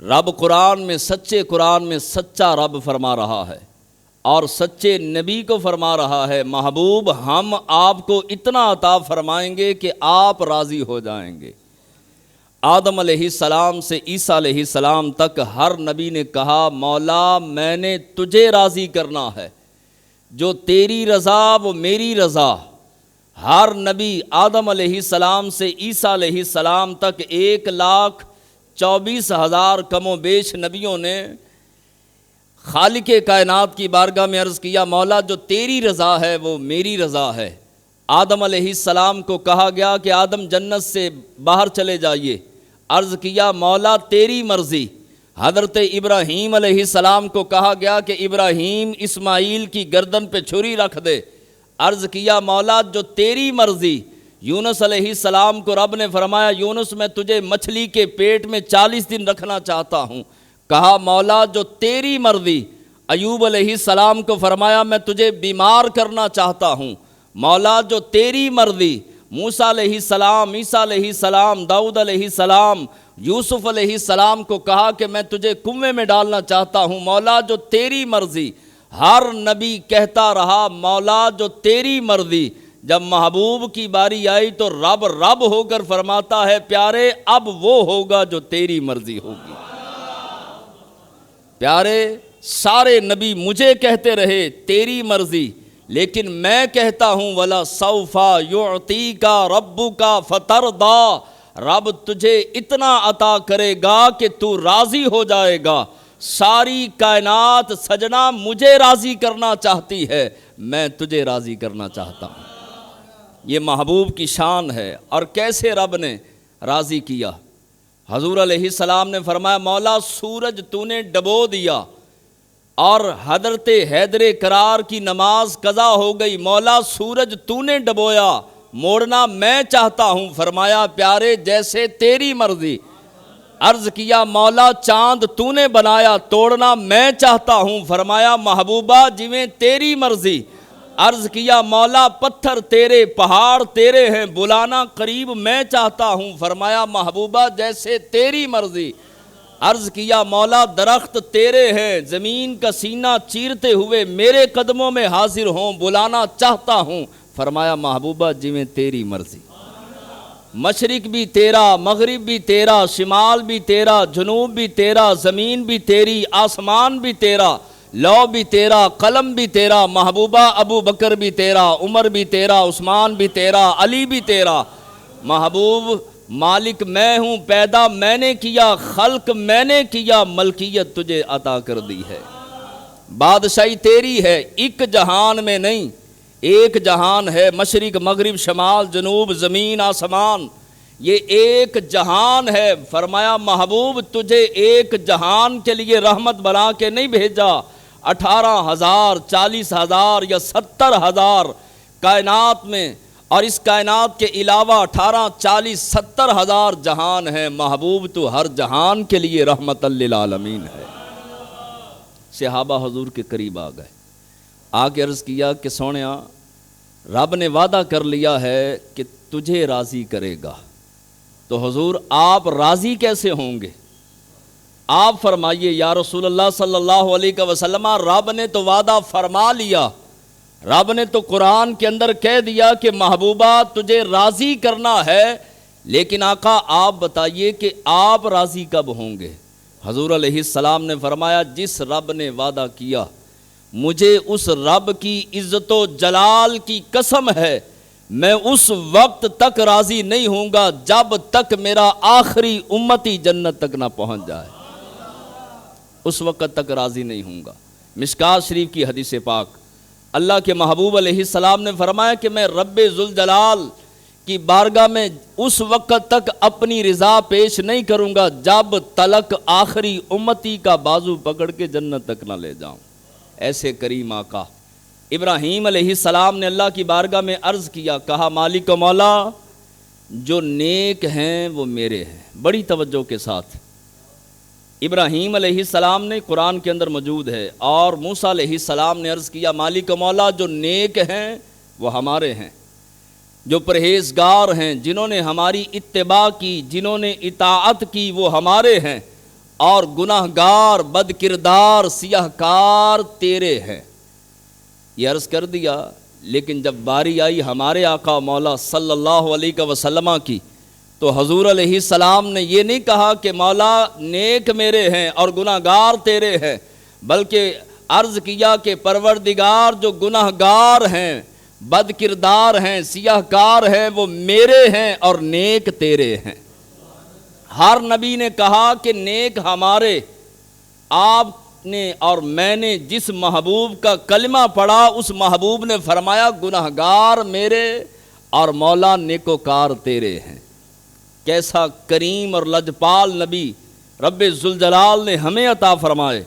رب قرآن میں سچے قرآن میں سچا رب فرما رہا ہے اور سچے نبی کو فرما رہا ہے، محبوب ہم آپ کو اتنا عطا فرمائیں گے کہ آپ راضی ہو جائیں گے۔ آدم علیہ السلام سے عیسیٰ علیہ السلام تک ہر نبی نے کہا مولا میں نے تجھے راضی کرنا ہے، جو تیری رضا وہ میری رضا۔ ہر نبی آدم علیہ السلام سے عیسیٰ علیہ السلام تک 1,24,000 کم و بیش نبیوں نے خالق کائنات کی بارگاہ میں عرض کیا مولا جو تیری رضا ہے وہ میری رضا ہے۔ آدم علیہ السلام کو کہا گیا کہ آدم جنت سے باہر چلے جائیے، عرض کیا مولا تیری مرضی۔ حضرت ابراہیم علیہ السلام کو کہا گیا کہ ابراہیم اسماعیل کی گردن پہ چھری رکھ دے، عرض کیا مولا جو تیری مرضی۔ یونس علیہ السلام کو رب نے فرمایا یونس میں تجھے مچھلی کے پیٹ میں 40 دن رکھنا چاہتا ہوں، کہا مولا جو تیری مرضی۔ ایوب علیہ السلام کو فرمایا میں تجھے بیمار کرنا چاہتا ہوں، مولا جو تیری مرضی۔ موسیٰ علیہ السلام، عیسیٰ علیہ السلام، داؤد علیہ السلام، یوسف علیہ السلام کو کہا کہ میں تجھے کنویں میں ڈالنا چاہتا ہوں، مولا جو تیری مرضی۔ ہر نبی کہتا رہا مولا جو تیری مرضی۔ جب محبوب کی باری آئی تو رب رب ہو کر فرماتا ہے پیارے اب وہ ہوگا جو تیری مرضی ہوگی۔ پیارے سارے نبی مجھے کہتے رہے تیری مرضی، لیکن میں کہتا ہوں وَلَا سَوْفَ يُعْطِيكَ رَبُّكَ فَتَرْضَىٰ، رب تجھے اتنا عطا کرے گا کہ تو راضی ہو جائے گا۔ ساری کائنات سجنا مجھے راضی کرنا چاہتی ہے، میں تجھے راضی کرنا چاہتا ہوں۔ یہ محبوب کی شان ہے۔ اور کیسے رب نے راضی کیا؟ حضور علیہ السلام نے فرمایا مولا سورج تو نے ڈبو دیا اور حضرت حیدر کرار کی نماز قضا ہو گئی، مولا سورج تو نے ڈبویا، موڑنا میں چاہتا ہوں، فرمایا پیارے جیسے تیری مرضی۔ عرض کیا مولا چاند تو نے بنایا، توڑنا میں چاہتا ہوں، فرمایا محبوبہ جویں تیری مرضی۔ عرض کیا مولا پتھر تیرے پہاڑ تیرے ہیں، بلانا قریب میں چاہتا ہوں، فرمایا محبوبہ جیسے تیری مرضی۔ عرض کیا مولا درخت تیرے ہیں، زمین کا سینہ چیرتے ہوئے میرے قدموں میں حاضر ہوں، بلانا چاہتا ہوں، فرمایا محبوبہ جویں تیری مرضی۔ مشرق بھی تیرا، مغرب بھی تیرا، شمال بھی تیرا، جنوب بھی تیرا، زمین بھی تیری، آسمان بھی تیرا، لو بھی تیرا، قلم بھی تیرا، محبوبہ ابو بکر بھی تیرا، عمر بھی تیرا، عثمان بھی تیرا، علی بھی تیرا۔ محبوب مالک میں ہوں، پیدا میں نے کیا، خلق میں نے کیا، ملکیت تجھے عطا کر دی ہے۔ بادشاہی تیری ہے، ایک جہان میں نہیں، ایک جہان ہے، مشرق مغرب شمال جنوب زمین آسمان، یہ ایک جہان ہے۔ فرمایا محبوب تجھے ایک جہان کے لیے رحمت بنا کے نہیں بھیجا، 18,000 40,000 یا 70,000 کائنات میں، اور اس کائنات کے علاوہ 18 40 70,000 جہان ہیں، محبوب تو ہر جہان کے لیے رحمت للعالمین ہے۔ صحابہ حضور کے قریب آ گئے، آ کے عرض کیا کہ سونیا رب نے وعدہ کر لیا ہے کہ تجھے راضی کرے گا، تو حضور آپ راضی کیسے ہوں گے؟ آپ فرمائیے یا رسول اللہ صلی اللہ علیہ وسلم، رب نے تو وعدہ فرما لیا، رب نے تو قرآن کے اندر کہہ دیا کہ محبوبہ تجھے راضی کرنا ہے، لیکن آقا آپ بتائیے کہ آپ راضی کب ہوں گے؟ حضور علیہ السلام نے فرمایا جس رب نے وعدہ کیا مجھے اس رب کی عزت و جلال کی قسم ہے میں اس وقت تک راضی نہیں ہوں گا جب تک میرا آخری امتی جنت تک نہ پہنچ جائے، اس وقت تک راضی نہیں ہوں گا۔ مشکات شریف کی حدیث پاک، اللہ کے محبوب علیہ السلام نے فرمایا کہ میں رب ذوالجلال کی بارگاہ میں اس وقت تک اپنی رضا پیش نہیں کروں گا جب تلک آخری امتی کا بازو پکڑ کے جنت تک نہ لے جاؤں۔ ایسے کریم آقا ابراہیم علیہ السلام نے اللہ کی بارگاہ میں عرض کیا، کہا مالک و مولا جو نیک ہیں وہ میرے ہیں۔ بڑی توجہ کے ساتھ ابراہیم علیہ السلام نے قرآن کے اندر موجود ہے، اور موسیٰ علیہ السلام نے عرض کیا مالک و مولا جو نیک ہیں وہ ہمارے ہیں، جو پرہیزگار ہیں، جنہوں نے ہماری اتباع کی، جنہوں نے اطاعت کی وہ ہمارے ہیں، اور گناہ گار بد کردار سیاہ کار تیرے ہیں۔ یہ عرض کر دیا، لیکن جب باری آئی ہمارے آقا مولا صلی اللہ علیہ وسلم کی، تو حضور علیہ السلام نے یہ نہیں کہا کہ مولا نیک میرے ہیں اور گناہ گار تیرے ہیں، بلکہ عرض کیا کہ پروردگار جو گناہ گار ہیں، بد کردار ہیں، سیاہ کار ہیں، وہ میرے ہیں اور نیک تیرے ہیں۔ ہر نبی نے کہا کہ نیک ہمارے، آپ نے اور میں نے جس محبوب کا کلمہ پڑھا اس محبوب نے فرمایا گناہ گار میرے اور مولا نیکوکار تیرے ہیں۔ کیسا کریم اور لجپال نبی رب ذوالجلال نے ہمیں عطا فرمائے۔